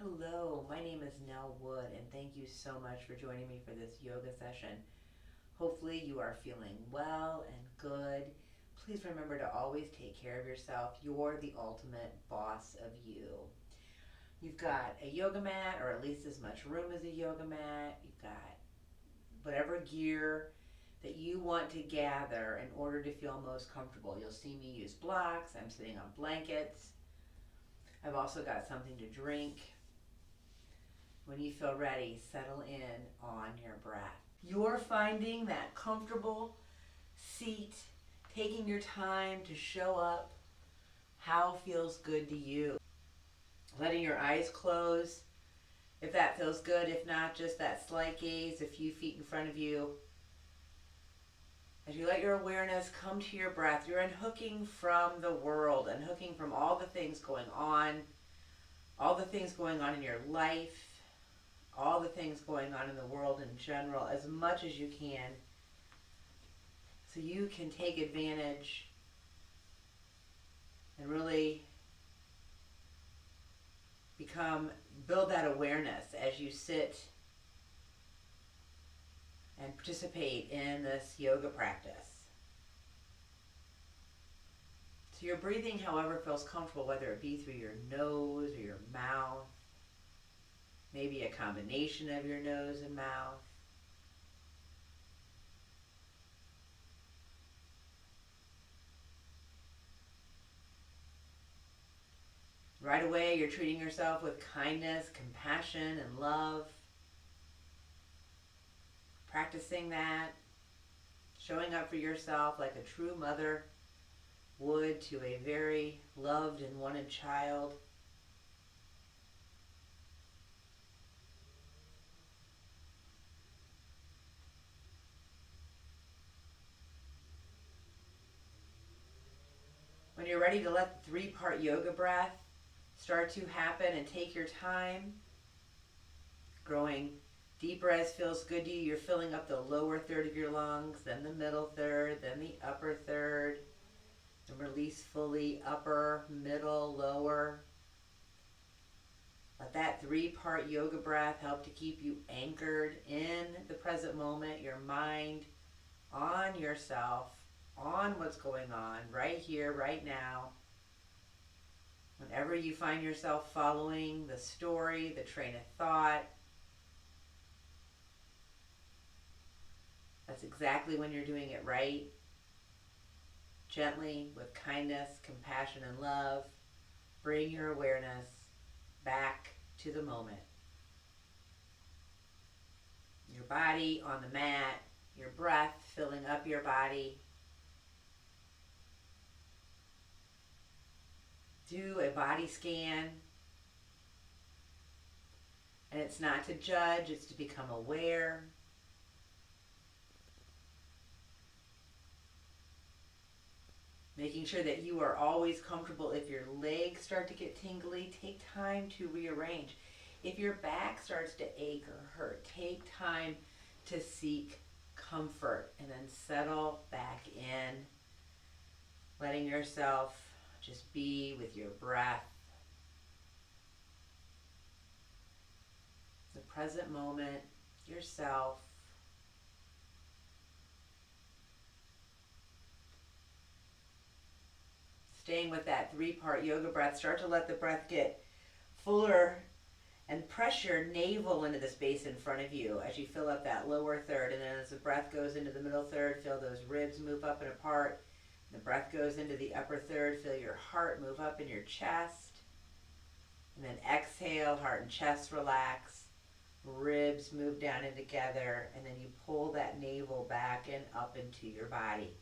Hello, my name is Nell Wood, and thank you so much for joining me for this yoga session. Hopefully, you are feeling well and good. Please remember to always take care of yourself. You're the ultimate boss of you. You've got a yoga mat, or at least as much room as a yoga mat. You've got whatever gear that you want to gather in order to feel most comfortable. You'll see me use blocks. I'm sitting on blankets. I've also got something to drink. When you feel ready, settle in on your breath. You're finding that comfortable seat, taking your time to show up how feels good to you. Letting your eyes close if that feels good. If not, just that slight gaze a few feet in front of you. As you let your awareness come to your breath, you're unhooking from the world, unhooking from all the things going on in your life, all the things going on in the world in general, as much as you can, so you can take advantage and really build that awareness as you sit and participate in this yoga practice. So you're breathing however feels comfortable, whether it be through your nose or your mouth, maybe a combination of your nose and mouth. Right away, you're treating yourself with kindness, compassion, and love. Practicing that, showing up for yourself like a true mother would to a very loved and wanted child. When you're ready to let the three-part yoga breath start to happen, and take your time, growing deeper as feels good to you. You're filling up the lower third of your lungs, then the middle third, then the upper third, and release fully upper, middle, lower. Let that three-part yoga breath help to keep you anchored in the present moment, your mind on yourself, on what's going on right here, right now. Whenever you find yourself following the story, the train of thought, that's exactly when you're doing it right. Gently, with kindness, compassion, and love, bring your awareness back to the moment. Your body on the mat, your breath filling up your body. Do a body scan. And it's not to judge, it's to become aware. Making sure that you are always comfortable. If your legs start to get tingly, take time to rearrange. If your back starts to ache or hurt, take time to seek comfort and then settle back in, letting yourself just be with your breath, the present moment, yourself. Staying with that three-part yoga breath, start to let the breath get fuller and press your navel into the space in front of you as you fill up that lower third. And then as the breath goes into the middle third, feel those ribs move up and apart. The breath goes into the upper third, feel your heart move up in your chest. And then exhale, heart and chest relax. Ribs move down and together. And then you pull that navel back and up into your body.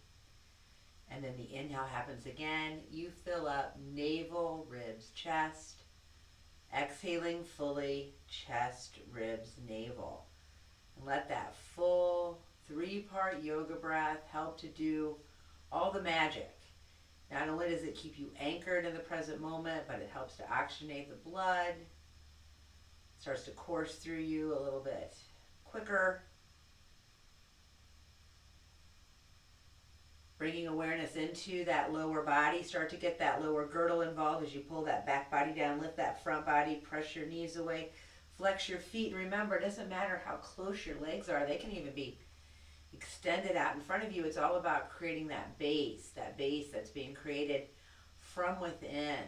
And then the inhale happens again. You fill up navel, ribs, chest. Exhaling fully, chest, ribs, navel. And let that full three-part yoga breath help to do all the magic. Not only does it keep you anchored in the present moment, but it helps to oxygenate the blood. It starts to course through you a little bit quicker. Bringing awareness into that lower body. Start to get that lower girdle involved as you pull that back body down, lift that front body, press your knees away, flex your feet. And remember, it doesn't matter how close your legs are. They can even be extended out in front of you. It's all about creating that base that's being created from within.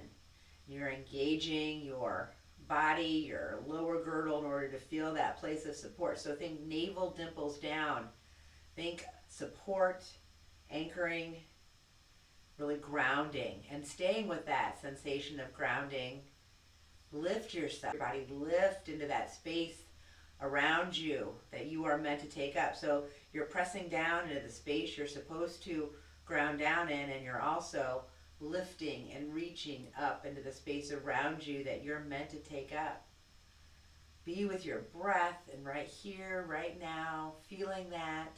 You're engaging your body, your lower girdle in order to feel that place of support. So think navel dimples down. Think support, anchoring, really grounding, and staying with that sensation of grounding. Lift yourself, your body lift into that space around you that you are meant to take up. So you're pressing down into the space you're supposed to ground down in, and you're also lifting and reaching up into the space around you that you're meant to take up. Be with your breath and right here, right now, feeling that.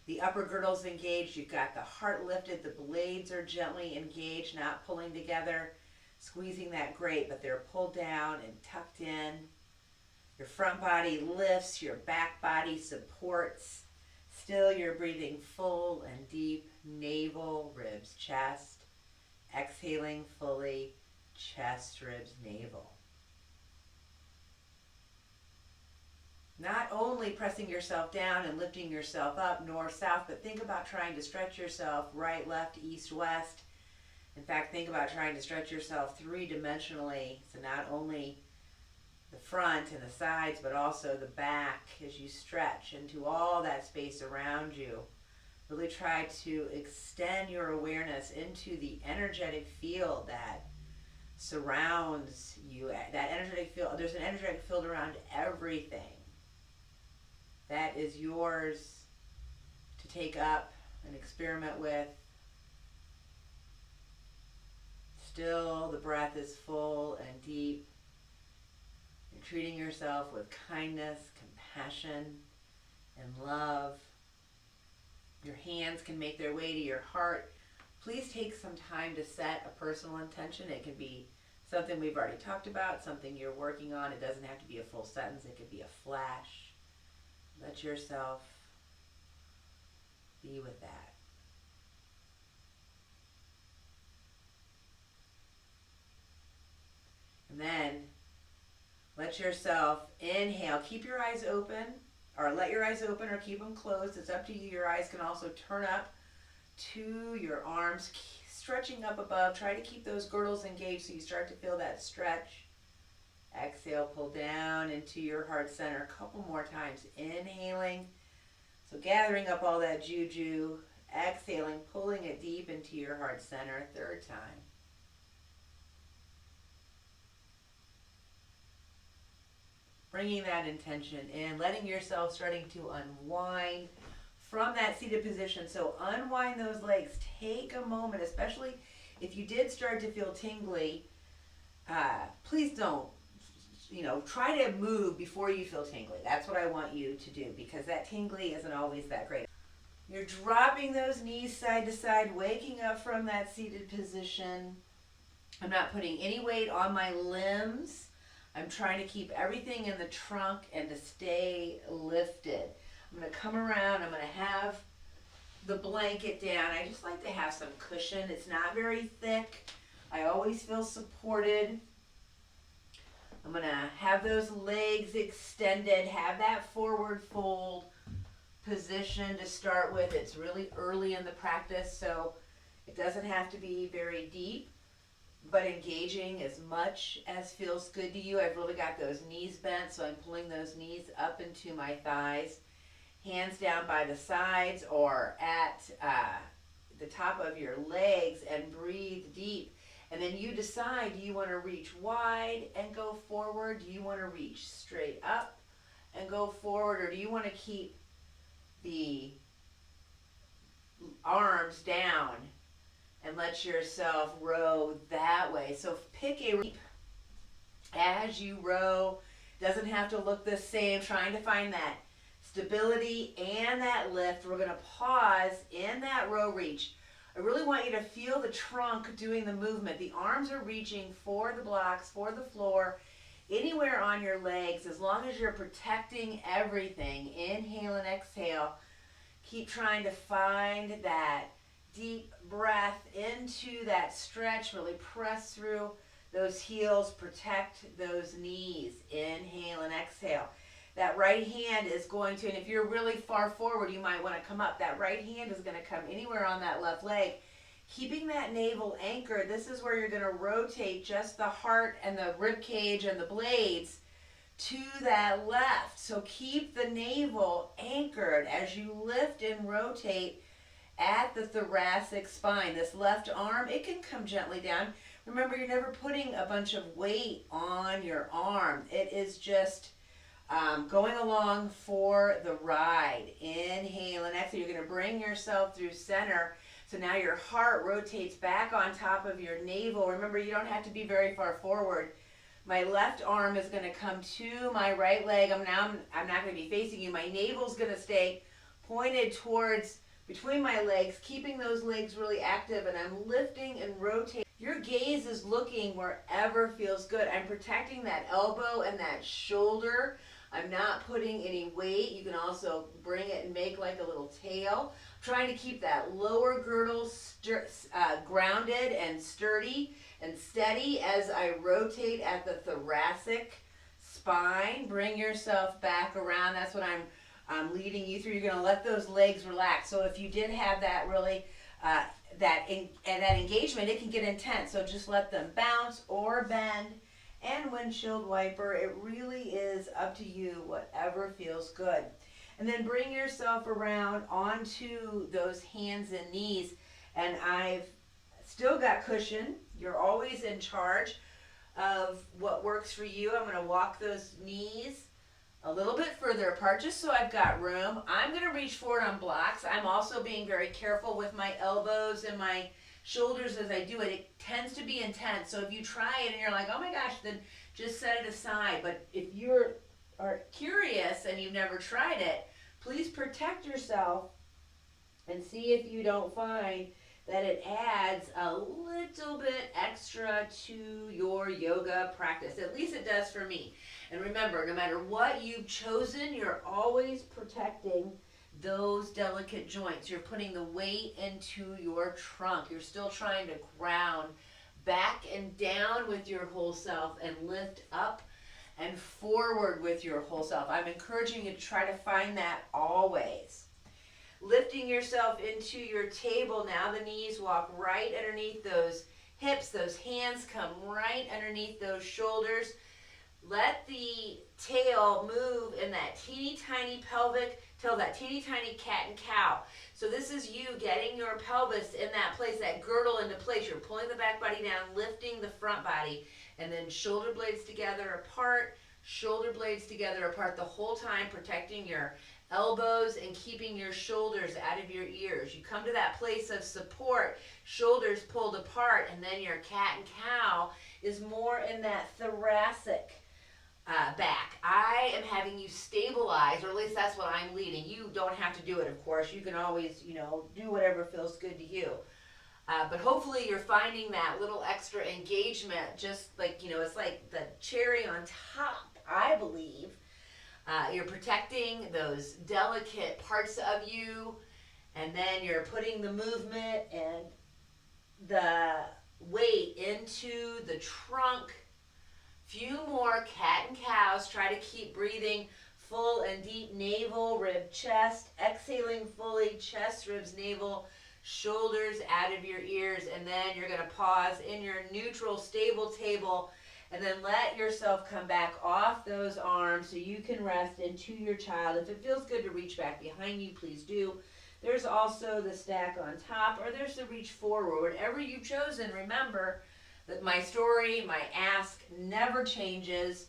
The upper girdle's engaged. You've got the heart lifted. The blades are gently engaged, not pulling together, squeezing that grate, but they're pulled down and tucked in. Your front body lifts. Your back body supports. Still, you're breathing full and deep. Navel, ribs, chest. Exhaling fully. Chest, ribs, navel. Not only pressing yourself down and lifting yourself up north, south, but think about trying to stretch yourself right, left, east, west. In fact, think about trying to stretch yourself three-dimensionally. So not only the front and the sides, but also the back as you stretch into all that space around you. Really try to extend your awareness into the energetic field that surrounds you. That energetic field, there's an energetic field around everything. That is yours to take up and experiment with. Still, the breath is full and deep. You're treating yourself with kindness, compassion, and love. Your hands can make their way to your heart. Please take some time to set a personal intention. It can be something we've already talked about, something you're working on. It doesn't have to be a full sentence. It could be a flash. Let yourself be with that. And then let yourself inhale. Keep your eyes open, or let your eyes open or keep them closed. It's up to you. Your eyes can also turn up to your arms, stretching up above. Try to keep those girdles engaged so you start to feel that stretch. Exhale, pull down into your heart center a couple more times. Inhaling, so gathering up all that juju. Exhaling, pulling it deep into your heart center. Third time. Bringing that intention in, letting yourself starting to unwind from that seated position. So unwind those legs. Take a moment, especially if you did start to feel tingly. Please don't. Try to move before you feel tingly. That's what I want you to do, because that tingly isn't always that great. You're dropping those knees side to side, waking up from that seated position. I'm not putting any weight on my limbs. I'm trying to keep everything in the trunk and to stay lifted. I'm going to come around. I'm going to have the blanket down. I just like to have some cushion. It's not very thick. I always feel supported. I'm going to have those legs extended, have that forward fold position to start with. It's really early in the practice, so it doesn't have to be very deep, but engaging as much as feels good to you. I've really got those knees bent, so I'm pulling those knees up into my thighs, hands down by the sides or at the top of your legs, and breathe deep. And then you decide, do you want to reach wide and go forward? Do you want to reach straight up and go forward? Or do you want to keep the arms down and let yourself row that way? So pick a leap as you row. Doesn't have to look the same. Trying to find that stability and that lift. We're going to pause in that row reach. I really want you to feel the trunk doing the movement. The arms are reaching for the blocks, for the floor, anywhere on your legs, as long as you're protecting everything. Inhale and exhale. Keep trying to find that deep breath into that stretch. Really press through those heels, protect those knees. Inhale and exhale. That right hand is going to, and if you're really far forward, you might want to come up. That right hand is going to come anywhere on that left leg. Keeping that navel anchored, this is where you're going to rotate just the heart and the rib cage and the blades to that left. So keep the navel anchored as you lift and rotate at the thoracic spine. This left arm, it can come gently down. Remember, you're never putting a bunch of weight on your arm. It is just going along for the ride. Inhale and exhale. You're going to bring yourself through center. So now your heart rotates back on top of your navel. Remember, you don't have to be very far forward. My left arm is going to come to my right leg. I'm not going to be facing you. My navel's going to stay pointed towards between my legs, keeping those legs really active, and I'm lifting and rotating. Your gaze is looking wherever feels good. I'm protecting that elbow and that shoulder. I'm not putting any weight. You can also bring it and make like a little tail. I'm trying to keep that lower girdle grounded and sturdy and steady as I rotate at the thoracic spine. Bring yourself back around. That's what I'm leading you through. You're going to let those legs relax. So if you did have that really that engagement, it can get intense. So just let them bounce or bend. And windshield wiper, it really is up to you, whatever feels good. And then bring yourself around onto those hands and knees. And I've still got cushion. You're always in charge of what works for you. I'm going to walk those knees a little bit further apart just so I've got room. I'm going to reach forward on blocks. I'm also being very careful with my elbows and my shoulders as I do it. It tends to be intense. So if you try it and you're like, oh my gosh, then just set it aside. But if you are curious and you've never tried it, please protect yourself and see if you don't find that it adds a little bit extra to your yoga practice. At least it does for me. And remember, no matter what you've chosen, you're always protecting those delicate joints. You're putting the weight into your trunk. You're still trying to ground back and down with your whole self and lift up and forward with your whole self. I'm encouraging you to try to find that always. Lifting yourself into your table now. The knees walk right underneath those hips. Those hands come right underneath those shoulders. Let the tail move in that teeny tiny pelvic till that teeny tiny cat and cow. So this is you getting your pelvis in that place, that girdle into place. You're pulling the back body down, lifting the front body, and then shoulder blades together apart, shoulder blades together apart the whole time, protecting your elbows and keeping your shoulders out of your ears. You come to that place of support, shoulders pulled apart, and then your cat and cow is more in that thoracic back. I am having you stabilize, or at least that's what I'm leading. You don't have to do it, of course. You can always, do whatever feels good to you. But hopefully you're finding that little extra engagement, just like, it's like the cherry on top, I believe. You're protecting those delicate parts of you, and then you're putting the movement and the weight into the trunk. Few more cat and cows. Try to keep breathing full and deep, navel, rib, chest. Exhaling fully, chest, ribs, navel, shoulders out of your ears. And then you're going to pause in your neutral, stable table. And then let yourself come back off those arms so you can rest into your child. If it feels good to reach back behind you, please do. There's also the stack on top, or there's the reach forward. Whatever you've chosen, remember that my story, my ask never changes.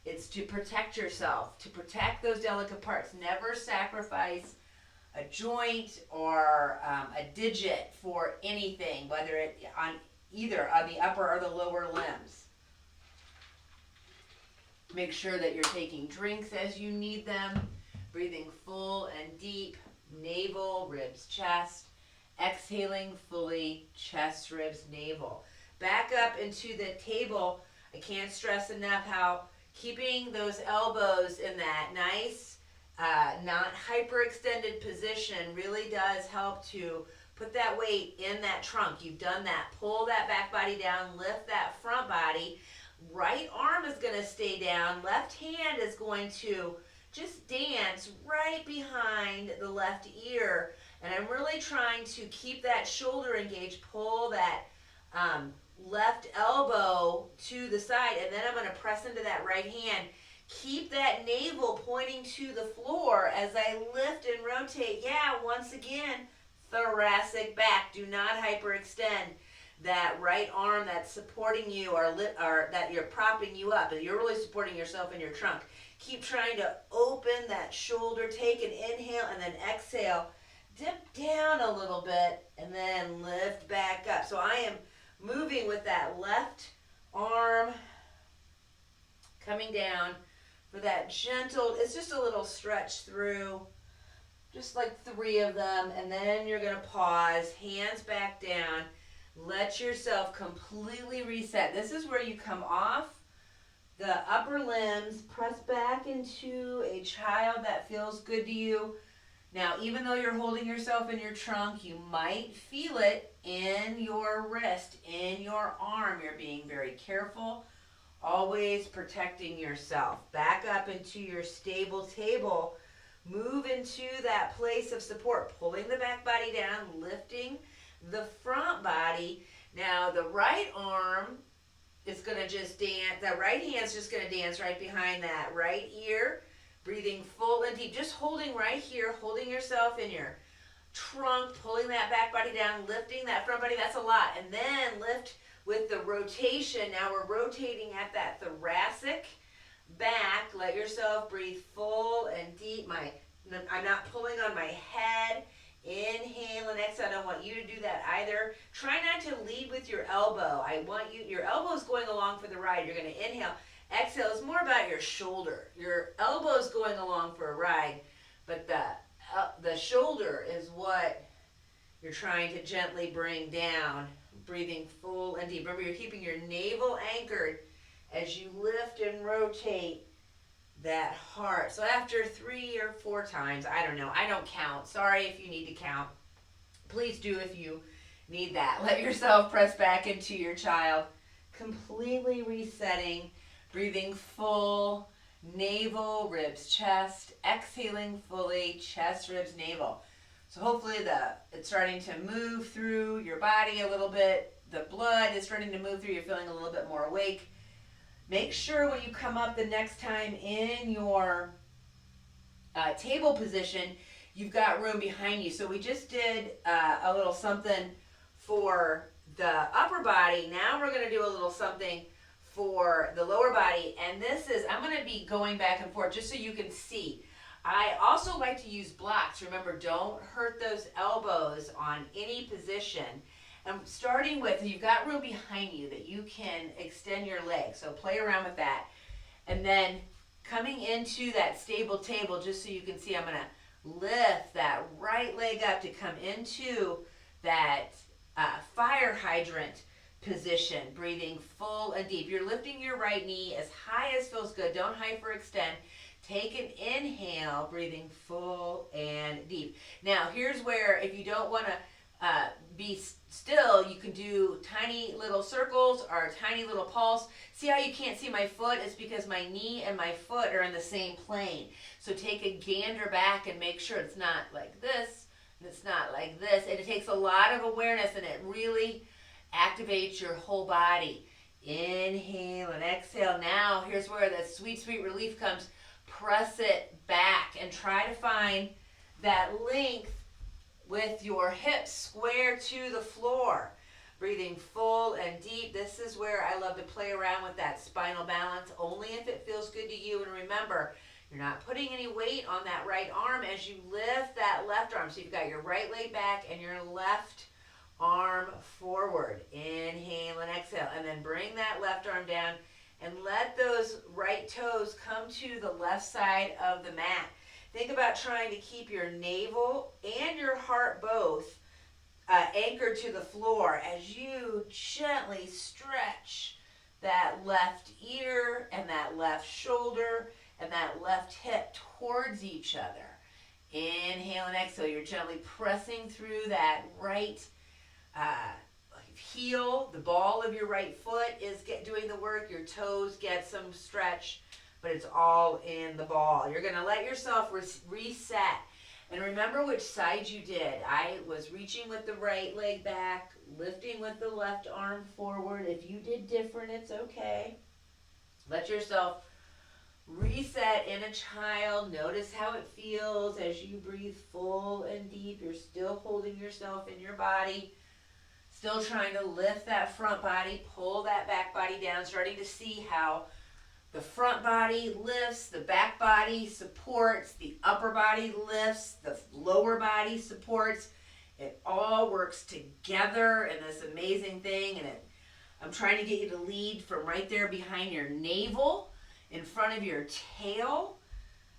It's to protect yourself, to protect those delicate parts. Never sacrifice a joint or a digit for anything, whether it on either on the upper or the lower limbs. Make sure that you're taking drinks as you need them, breathing full and deep, navel, ribs, chest, exhaling fully, chest, ribs, navel. Back up into the table. I can't stress enough how keeping those elbows in that nice, not hyperextended position really does help to Put that weight in that trunk. You've done that. Pull that back body down, lift that front body. Right arm is going to stay down. Left hand is going to just dance right behind the left ear. And I'm really trying to keep that shoulder engaged. Pull that left elbow to the side, and then I'm going to press into that right hand. Keep that navel pointing to the floor as I lift and rotate. Yeah, once again, thoracic back. Do not hyperextend. That right arm that's supporting you or that you're propping you up, and you're really supporting yourself in your trunk. Keep trying to open that shoulder. Take an inhale and then exhale. Dip down a little bit and then lift back up. So I am moving with that left arm coming down for that gentle, it's just a little stretch through, just like 3 of them, and then you're going to pause, hands back down, let yourself completely reset. This is where you come off the upper limbs, press back into a child that feels good to you. Now, even though you're holding yourself in your trunk, you might feel it in your wrist, in your arm. You're being very careful, always protecting yourself. Back up into your stable table. Move into that place of support, pulling the back body down, lifting the front body. Now, the right arm is going to just dance. That right hand's just going to dance right behind that right ear. Breathing full and deep, just holding right here, holding yourself in your trunk, pulling that back body down, lifting that front body. That's a lot. And then lift with the rotation. Now we're rotating at that thoracic back. Let yourself breathe full and deep. I'm not pulling on my head. Inhale and exhale. I don't want you to do that either. Try not to lead with your elbow. Your elbow is going along for the ride. You're going to inhale. Exhale is more about your shoulder. Your elbow's going along for a ride, but the shoulder is what you're trying to gently bring down. Breathing full and deep. Remember, you're keeping your navel anchored as you lift and rotate that heart. So after 3 or 4 times, I don't know, I don't count. Sorry if you need to count. Please do if you need that. Let yourself press back into your child, completely resetting. Breathing full, navel, ribs, chest, exhaling fully, chest, ribs, navel. So hopefully it's starting to move through your body a little bit. The blood is starting to move through. You're feeling a little bit more awake. Make sure when you come up the next time in your table position, you've got room behind you. So we just did a little something for the upper body. Now we're going to do a little something for the lower body, and I'm going to be going back and forth just so you can see. I also like to use blocks. Remember, don't hurt those elbows on any position. And starting with, you've got room behind you that you can extend your legs, so play around with that. And then coming into that stable table, just so you can see, I'm going to lift that right leg up to come into that fire hydrant position, breathing full and deep. You're lifting your right knee as high as feels good. Don't hyperextend. Take an inhale, breathing full and deep. Now, here's where, if you don't want to be still, you can do tiny little circles or a tiny little pulse. See how you can't see my foot? It's because my knee and my foot are in the same plane. So take a gander back and make sure it's not like this and it's not like this. And it takes a lot of awareness, and it really activates your whole body. Inhale and exhale. Now, here's where the sweet, sweet relief comes. Press it back and try to find that length with your hips square to the floor. Breathing full and deep. This is where I love to play around with that spinal balance, only if it feels good to you. And remember, you're not putting any weight on that right arm as you lift that left arm. So you've got your right leg back and your left arm forward. Inhale and exhale. And then bring that left arm down and let those right toes come to the left side of the mat. Think about trying to keep your navel and your heart both anchored to the floor as you gently stretch that left ear and that left shoulder and that left hip towards each other. Inhale and exhale. You're gently pressing through that right heel. The ball of your right foot is doing the work. Your toes get some stretch, but it's all in the ball. You're going to let yourself reset. And remember which side you did. I was reaching with the right leg back, lifting with the left arm forward. If you did different, it's okay. Let yourself reset in a child. Notice how it feels as you breathe full and deep. You're still holding yourself in your body. Still trying to lift that front body, pull that back body down, starting to see how the front body lifts, the back body supports, the upper body lifts, the lower body supports. It all works together in this amazing thing. And I'm trying to get you to lead from right there behind your navel, in front of your tail.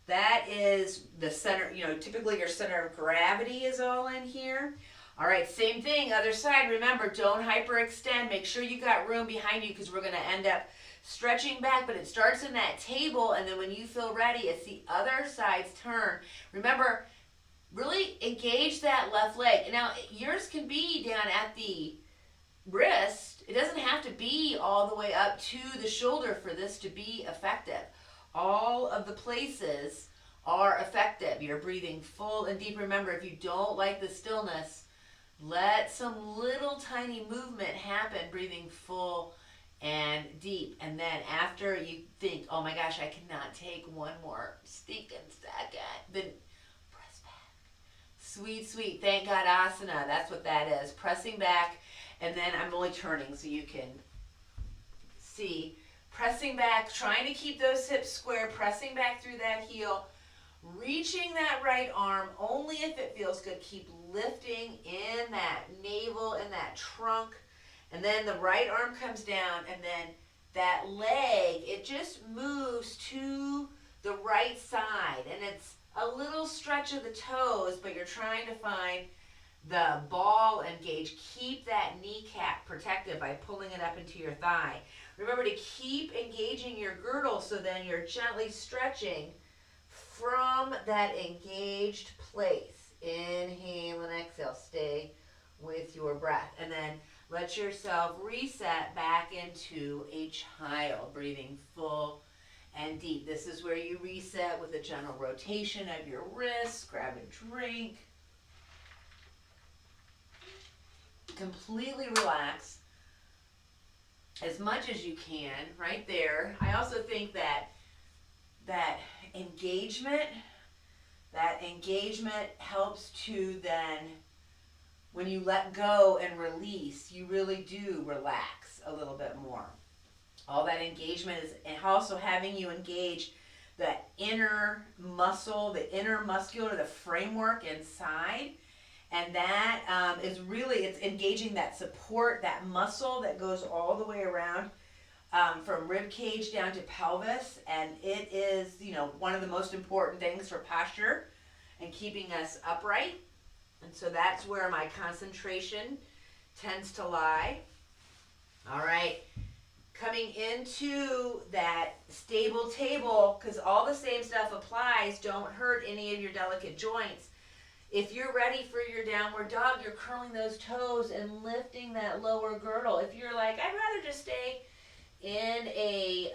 That is the center, typically your center of gravity is all in here. All right, same thing, other side. Remember, don't hyperextend. Make sure you got room behind you because we're going to end up stretching back, but it starts in that table, and then when you feel ready, it's the other side's turn. Remember, really engage that left leg. Now, yours can be down at the wrist. It doesn't have to be all the way up to the shoulder for this to be effective. All of the places are effective. You're breathing full and deep. Remember, if you don't like the stillness, let some little tiny movement happen, breathing full and deep. And then after you think, oh my gosh, I cannot take one more stinking second, then press back. Sweet, sweet. Thank God asana. That's what that is. Pressing back. And then I'm only turning so you can see. Pressing back, trying to keep those hips square, pressing back through that heel, reaching that right arm only if it feels good. Keep lifting in that navel and that trunk. And then the right arm comes down, and then that leg, it just moves to the right side. And it's a little stretch of the toes, but you're trying to find the ball engage. Keep that kneecap protected by pulling it up into your thigh. Remember to keep engaging your girdle so then you're gently stretching from that engaged place. Inhale and exhale. Stay with your breath. And then let yourself reset back into a child, breathing full and deep. This is where you reset with a gentle rotation of your wrists. Grab a drink. Completely relax as much as you can right there. I also think that engagement helps to then, when you let go and release, you really do relax a little bit more. All that engagement is, and also having you engage the inner muscle, the inner muscular, the framework inside. And that is really, it's engaging that support, that muscle that goes all the way around from rib cage down to pelvis. And it is, one of the most important things for posture and keeping us upright. And so that's where my concentration tends to lie. All right. Coming into that stable table, because all the same stuff applies. Don't hurt any of your delicate joints. If you're ready for your downward dog, you're curling those toes and lifting that lower girdle. If you're like, I'd rather just stay in a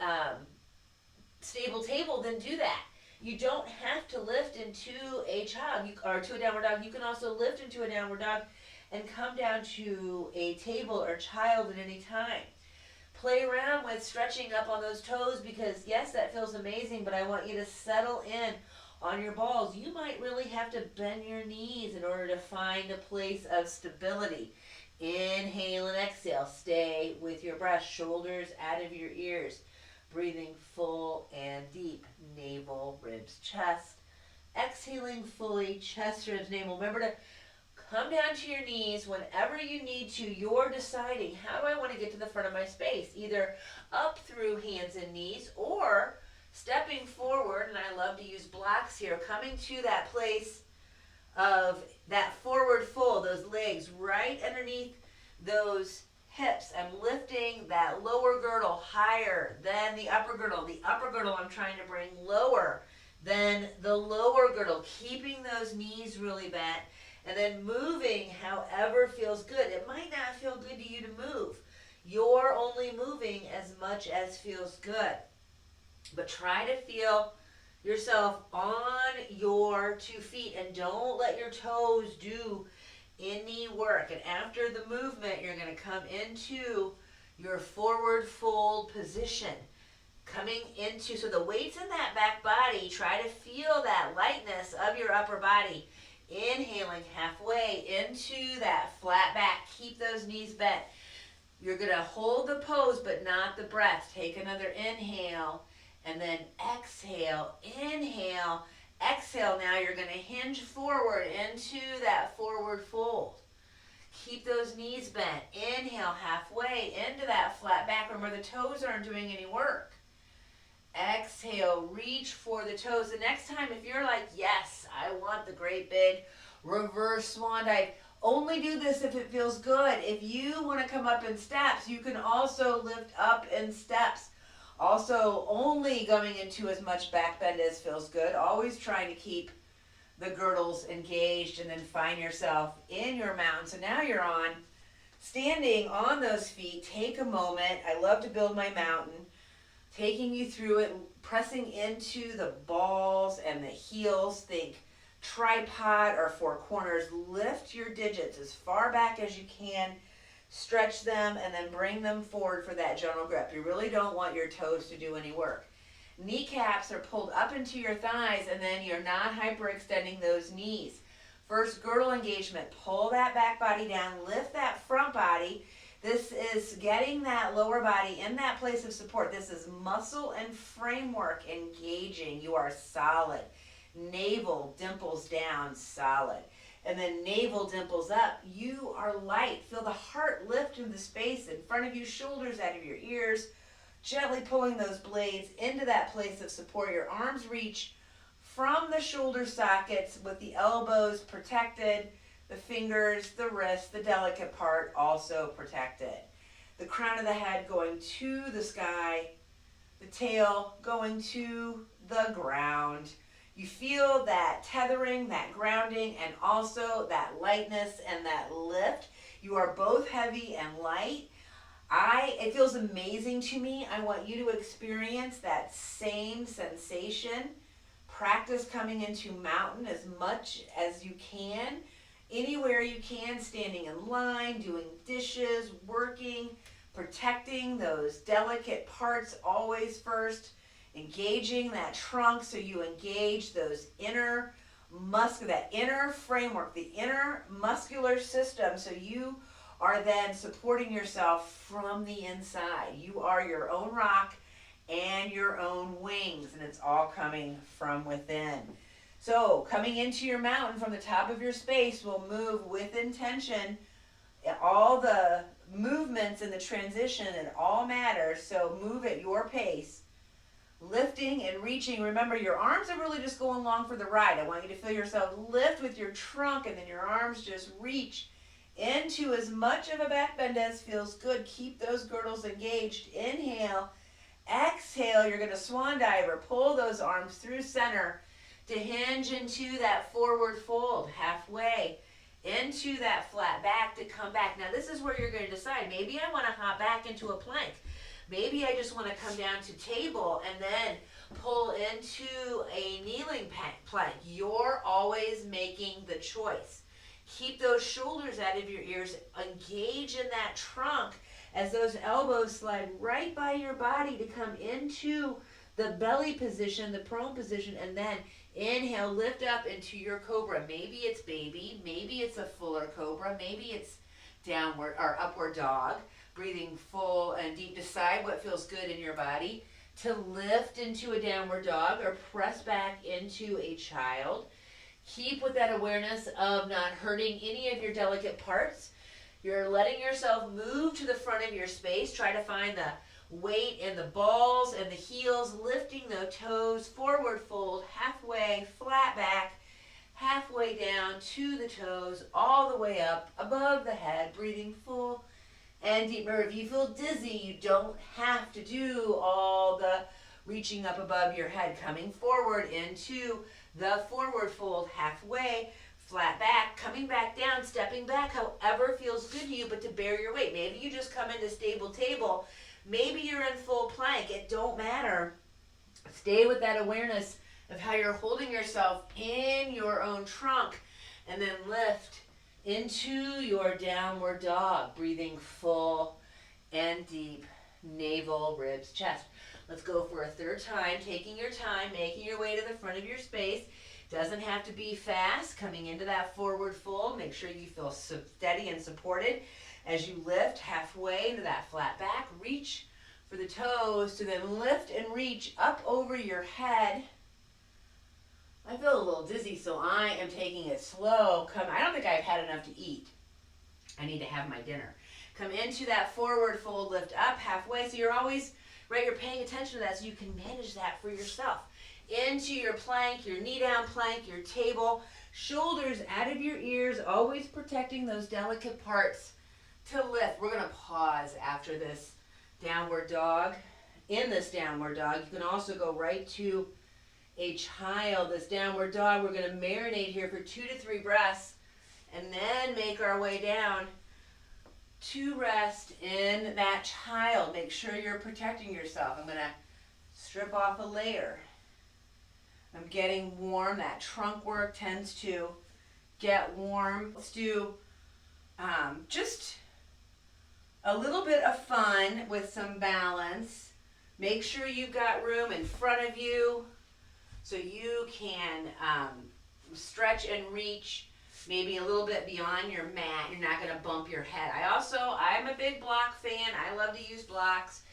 stable table, then do that. You don't have to lift into a child or to a downward dog. You can also lift into a downward dog and come down to a table or child at any time. Play around with stretching up on those toes because, yes, that feels amazing, but I want you to settle in on your balls. You might really have to bend your knees in order to find a place of stability. Inhale and exhale. Stay with your breath. Shoulders out of your ears. Breathing full and deep. Navel, ribs, chest. Exhaling fully. Chest, ribs, navel. Remember to come down to your knees whenever you need to. You're deciding, how do I want to get to the front of my space? Either up through hands and knees or stepping forward, and I love to use blocks here, coming to that place of that forward fold, those legs right underneath those hips. I'm lifting that lower girdle higher than the upper girdle. The upper girdle I'm trying to bring lower Then the lower girdle, keeping those knees really bent, and then moving however feels good. It might not feel good to you to move. You're only moving as much as feels good. But try to feel yourself on your 2 feet and don't let your toes do any work. And after the movement, you're going to come into your forward fold position. Coming into, so the weight's in that back body. Try to feel that lightness of your upper body. Inhaling halfway into that flat back. Keep those knees bent. You're going to hold the pose, but not the breath. Take another inhale, and then exhale. Inhale, exhale. Now you're going to hinge forward into that forward fold. Keep those knees bent. Inhale halfway into that flat back. Remember, the toes aren't doing any work. Exhale, reach for the toes. The next time, if you're like, yes, I want the great big reverse swan dive, only do this if it feels good. If you want to come up in steps, you can also lift up in steps. Also, only going into as much back bend as feels good. Always trying to keep the girdles engaged, and then find yourself in your mountain. So now you're on, standing on those feet. Take a moment. I love to build my mountain. Taking you through it, pressing into the balls and the heels. Think tripod or 4 corners. Lift your digits as far back as you can. Stretch them and then bring them forward for that gentle grip. You really don't want your toes to do any work. Kneecaps are pulled up into your thighs, and then you're not hyperextending those knees. First, girdle engagement. Pull that back body down. Lift that front body. This is getting that lower body in that place of support. This is muscle and framework engaging. You are solid. Navel dimples down, solid. And then navel dimples up. You are light. Feel the heart lift in the space in front of you, shoulders out of your ears. Gently pulling those blades into that place of support. Your arms reach from the shoulder sockets with the elbows protected. The fingers, the wrist, the delicate part also protected. The crown of the head going to the sky. The tail going to the ground. You feel that tethering, that grounding, and also that lightness and that lift. You are both heavy and light. It feels amazing to me. I want you to experience that same sensation. Practice coming into mountain as much as you can. Anywhere you can, standing in line, doing dishes, working, protecting those delicate parts always first. Engaging that trunk so you engage those that inner framework, the inner muscular system, so you are then supporting yourself from the inside. You are your own rock and your own wings, and it's all coming from within. So coming into your mountain from the top of your space will move with intention. All the movements and the transition, it all matters, so move at your pace. Lifting and reaching. Remember, your arms are really just going along for the ride. I want you to feel yourself lift with your trunk, and then your arms just reach into as much of a back bend as feels good. Keep those girdles engaged. Inhale. Exhale. You're going to swan dive or pull those arms through center to hinge into that forward fold halfway into that flat back to come back. Now, this is where you're going to decide. Maybe I want to hop back into a plank. Maybe I just want to come down to table and then pull into a kneeling plank. You're always making the choice. Keep those shoulders out of your ears. Engage in that trunk as those elbows slide right by your body to come into the belly position, the prone position, and then inhale, lift up into your cobra. Maybe it's baby, maybe it's a fuller cobra, maybe it's downward or upward dog. Breathing full and deep. Decide what feels good in your body. To lift into a downward dog or press back into a child. Keep with that awareness of not hurting any of your delicate parts. You're letting yourself move to the front of your space. Try to find the weight in the balls and the heels, lifting the toes, forward fold, halfway, flat back, halfway down to the toes, all the way up, above the head, breathing full and deep. Remember, if you feel dizzy, you don't have to do all the reaching up above your head, coming forward into the forward fold, halfway, flat back, coming back down, stepping back, however feels good to you, but to bear your weight. Maybe you just come into stable table. Maybe you're in full plank. It don't matter. Stay with that awareness of how you're holding yourself in your own trunk, and then lift into your downward dog, breathing full and deep, navel, ribs, chest. Let's go for a third time, taking your time, making your way to the front of your space. Doesn't have to be fast. Coming into that forward fold, make sure you feel steady and supported as you lift halfway into that flat back. Reach for the toes to then lift and reach up over your head. I feel a little dizzy, so I am taking it slow. I don't think I've had enough to eat. I need to have my dinner. Come into that forward fold, lift up halfway. So you're always, right, you're paying attention to that so you can manage that for yourself. Into your plank, your knee down plank, your table, shoulders out of your ears, always protecting those delicate parts to lift. We're gonna pause after this downward dog. In this downward dog, you can also go right to a child. This downward dog, we're gonna marinate here for 2 to 3 breaths and then make our way down to rest in that child. Make sure you're protecting yourself. I'm gonna strip off a layer. I'm getting warm. That trunk work tends to get warm. Let's do just a little bit of fun with some balance. Make sure you've got room in front of you so you can stretch and reach maybe a little bit beyond your mat. You're not going to bump your head. I'm a big block fan. I love to use blocks.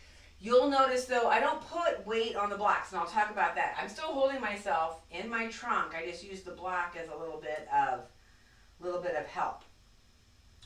You'll notice, though, I don't put weight on the blocks, and I'll talk about that. I'm still holding myself in my trunk. I just use the block as a little bit of help.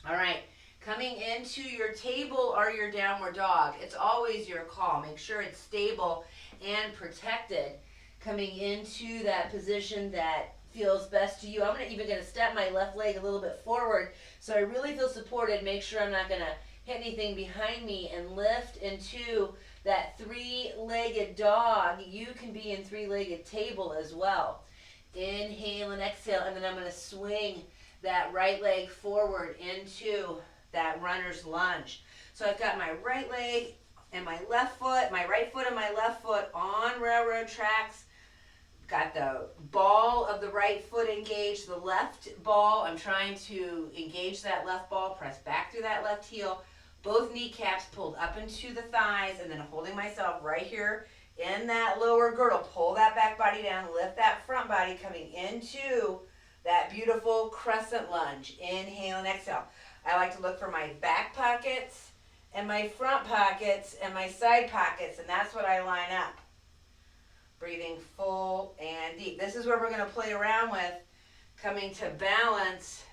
All right, coming into your table or your downward dog. It's always your call. Make sure it's stable and protected. Coming into that position that feels best to you. I'm even going to step my left leg a little bit forward so I really feel supported. Make sure I'm not going to hit anything behind me, and lift into that 3-legged dog. You can be in 3-legged table as well. Inhale and exhale, and then I'm going to swing that right leg forward into that runner's lunge. So I've got my right leg and my left foot, my right foot and my left foot on railroad tracks. Got the ball of the right foot engaged, the left ball, I'm trying to engage that left ball, press back through that left heel. Both kneecaps pulled up into the thighs, and then holding myself right here in that lower girdle. Pull that back body down, lift that front body, coming into that beautiful crescent lunge. Inhale and exhale. I like to look for my back pockets and my front pockets and my side pockets, and that's what I line up. Breathing full and deep. This is where we're going to play around with coming to balance,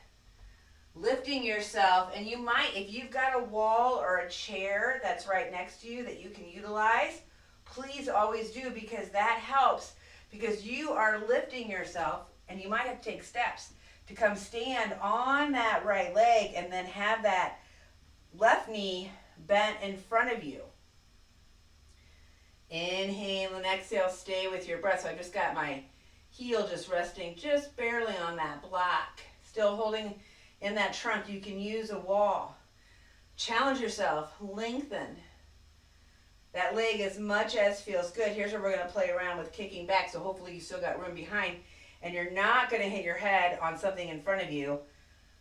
lifting yourself. And you might, if you've got a wall or a chair that's right next to you that you can utilize, please always do, because that helps, because you are lifting yourself, and you might have to take steps to come stand on that right leg and then have that left knee bent in front of you. Inhale and exhale, stay with your breath. So I just got my heel just resting just barely on that block. Still holding in that trunk. You can use a wall. Challenge yourself, lengthen that leg as much as feels good. Here's where we're going to play around with kicking back, so hopefully you still got room behind and you're not going to hit your head on something in front of you.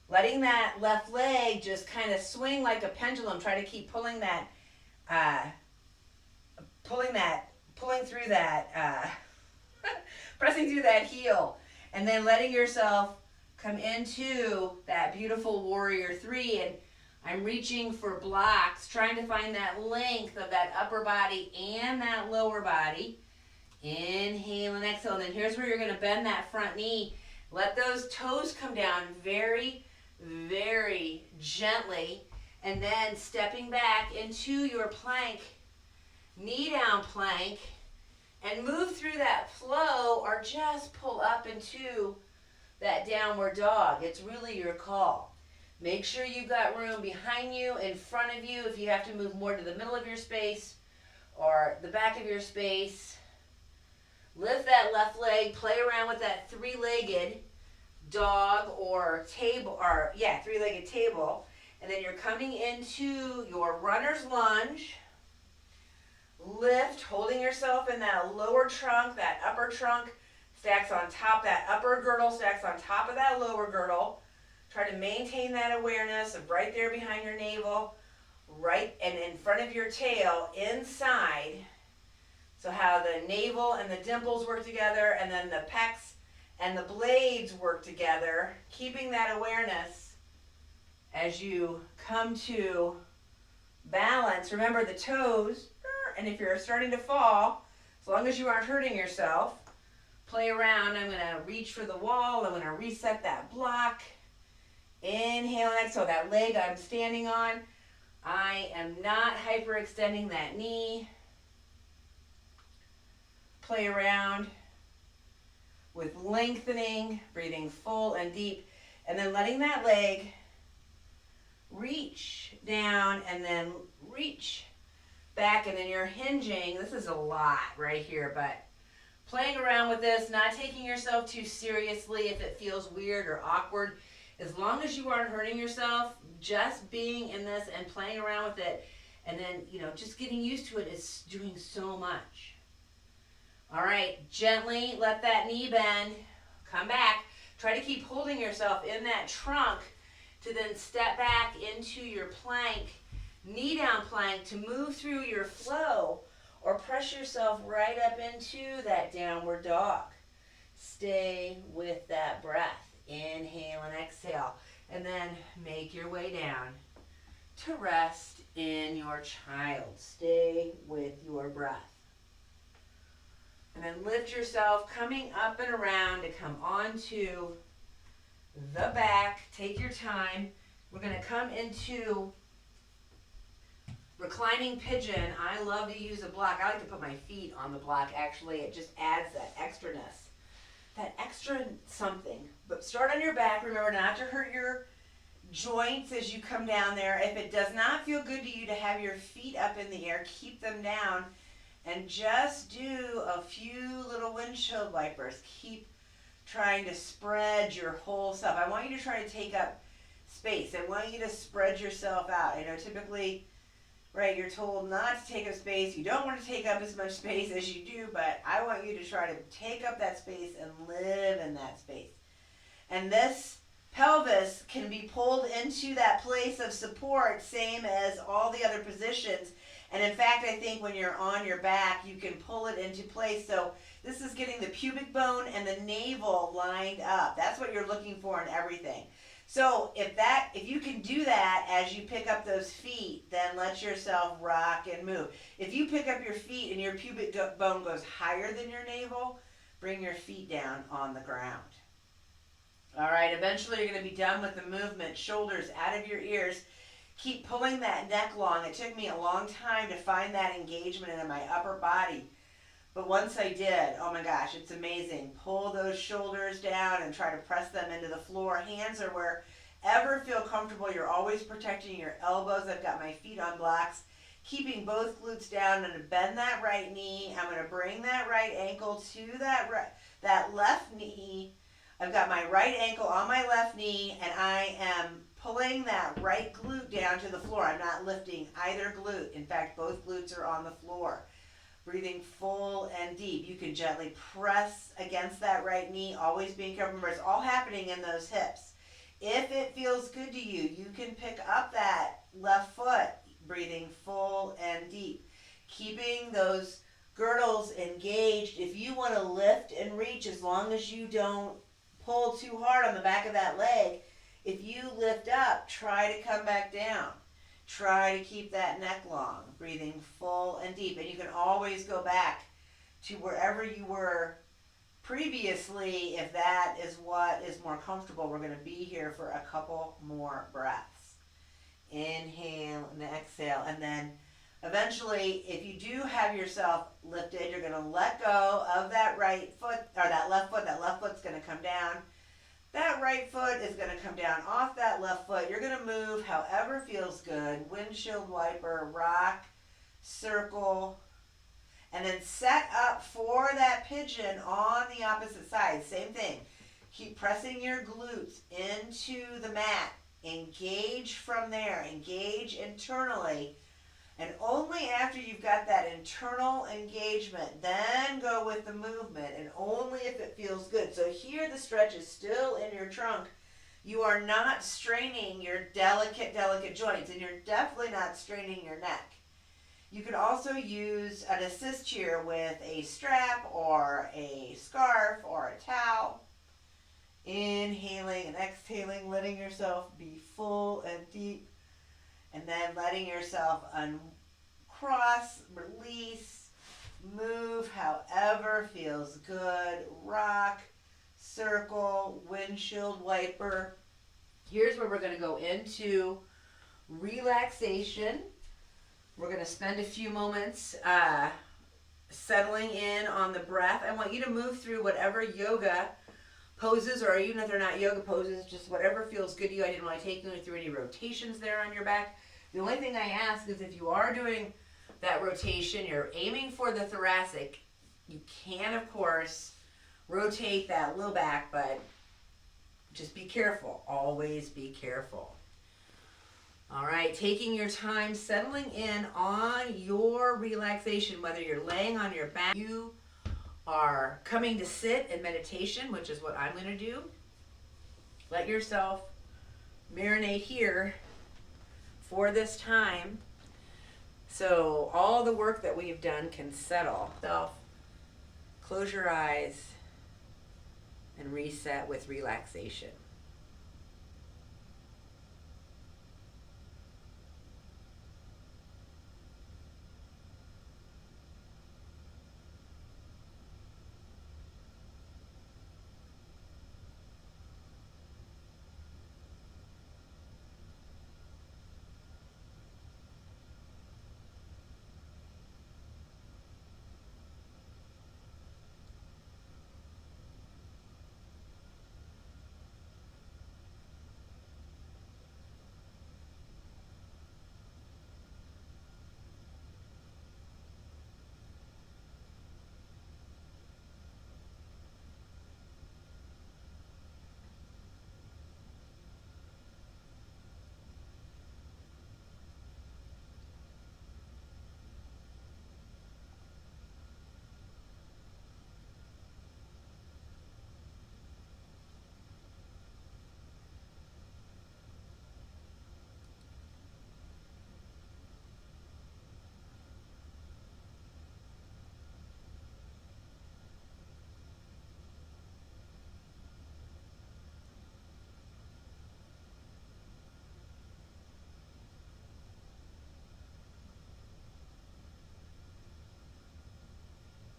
Letting that left leg just kind of swing like a pendulum. Try to keep pulling that, pulling through that, pressing through that heel, and then letting yourself come into that beautiful warrior 3. And I'm reaching for blocks, trying to find that length of that upper body and that lower body. Inhale and exhale. And then here's where you're going to bend that front knee. Let those toes come down very, very gently. And then stepping back into your plank, knee down plank, and move through that flow, or just pull up into that downward dog. It's really your call. Make sure you've got room behind you, in front of you. If you have to move more to the middle of your space or the back of your space, leg, play around with that three-legged dog or table, three-legged table. And then you're coming into your runner's lunge. Lift, holding yourself in that lower trunk, that upper trunk stacks on top, that upper girdle stacks on top of that lower girdle. Try to maintain that awareness of right there behind your navel, right and in front of your tail, inside. So how the navel and the dimples work together, and then the pecs and the blades work together, keeping that awareness as you come to balance. Remember the toes, and if you're starting to fall, as long as you aren't hurting yourself, play around. I'm going to reach for the wall. I'm going to reset that block. Inhale and exhale. That leg I'm standing on, I am not hyperextending that knee. Play around with lengthening, breathing full and deep, and then letting that leg reach down and then reach back, and then you're hinging. This is a lot right here, but playing around with this, not taking yourself too seriously if it feels weird or awkward. As long as you aren't hurting yourself, just being in this and playing around with it, and then, just getting used to it is doing so much. All right, gently let that knee bend. Come back. Try to keep holding yourself in that trunk to then step back into your plank, knee down plank, to move through your flow, or press yourself right up into that downward dog. Stay with that breath. Inhale and exhale, and then make your way down to rest in your child. Stay with your breath. And then lift yourself, coming up and around to come onto the back. Take your time. We're going to come into reclining pigeon. I love to use a block. I like to put my feet on the block, actually. It just adds that extraness, that extra something. But start on your back. Remember not to hurt your joints as you come down there. If it does not feel good to you to have your feet up in the air, keep them down and just do a few little windshield wipers. Keep trying to spread your whole self. I want you to try to take up space. I want you to spread yourself out. I know typically, right, you're told not to take up space. You don't want to take up as much space as you do, but I want you to try to take up that space and live in that space. And this pelvis can be pulled into that place of support, same as all the other positions. And in fact, I think when you're on your back, you can pull it into place. So this is getting the pubic bone and the navel lined up. That's what you're looking for in everything. So if you can do that as you pick up those feet, then let yourself rock and move. If you pick up your feet and your pubic bone goes higher than your navel, bring your feet down on the ground. All right, eventually you're going to be done with the movement. Shoulders out of your ears. Keep pulling that neck long. It took me a long time to find that engagement in my upper body. But once I did, oh my gosh, it's amazing. Pull those shoulders down and try to press them into the floor. Hands are wherever feel comfortable. You're always protecting your elbows. I've got my feet on blocks. Keeping both glutes down. I'm going to bend that right knee. I'm going to bring that right ankle to that left knee. I've got my right ankle on my left knee, and I am pulling that right glute down to the floor. I'm not lifting either glute. In fact, both glutes are on the floor. Breathing full and deep. You can gently press against that right knee, always being careful. Remember, it's all happening in those hips. If it feels good to you, you can pick up that left foot, breathing full and deep. Keeping those girdles engaged. If you want to lift and reach, as long as you don't pull too hard on the back of that leg, if you lift up, try to come back down. Try to keep that neck long, breathing full and deep. And you can always go back to wherever you were previously if that is what is more comfortable. We're going to be here for a couple more breaths. Inhale and exhale. And then eventually, if you do have yourself lifted, you're going to let go of that right foot, or that left foot. That left foot's going to come down. That right foot is going to come down off that left foot. You're going to move however feels good. Windshield wiper, rock, circle. And then set up for that pigeon on the opposite side. Same thing. Keep pressing your glutes into the mat. Engage from there. Engage internally. And only after you've got that internal engagement, then go with the movement, and only if it feels good. So here the stretch is still in your trunk. You are not straining your delicate joints, and you're definitely not straining your neck. You could also use an assist here with a strap or a scarf or a towel. Inhaling and exhaling, letting yourself be full and deep, and then letting yourself uncross, release, move however feels good. Rock, circle, windshield wiper. Here's where we're going to go into relaxation. We're going to spend a few moments settling in on the breath. I want you to move through whatever yoga poses, or even if they're not yoga poses, just whatever feels good to you. I didn't want to take you through any rotations there on your back. The only thing I ask is if you are doing that rotation, you're aiming for the thoracic, you can, of course, rotate that low back, but just be careful. Always be careful. All right, taking your time, settling in on your relaxation, whether you're laying on your back, you are coming to sit in meditation, which is what I'm going to do. Let yourself marinate here for this time, so all the work that we've done can settle. Close your eyes and reset with relaxation.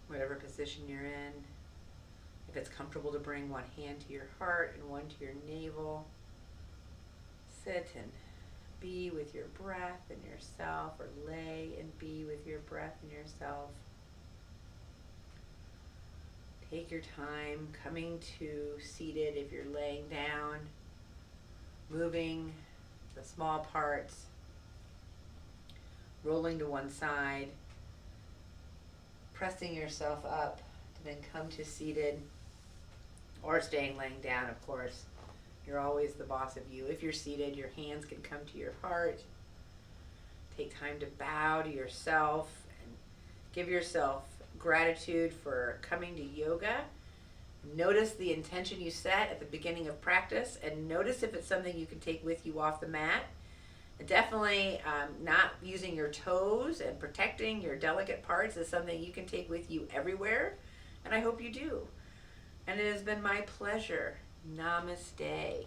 Whatever position you're in, if it's comfortable to bring one hand to your heart and one to your navel, sit and be with your breath and yourself, or lay and be with your breath and yourself. Take your time coming to seated if you're laying down, moving the small parts, rolling to one side, pressing yourself up to then come to seated, or staying laying down, of course. You're always the boss of you. If you're seated, your hands can come to your heart. Take time to bow to yourself and give yourself gratitude for coming to yoga. Notice the intention you set at the beginning of practice, and notice if it's something you can take with you off the mat. Definitely not using your toes and protecting your delicate parts is something you can take with you everywhere, and I hope you do. And it has been my pleasure. Namaste.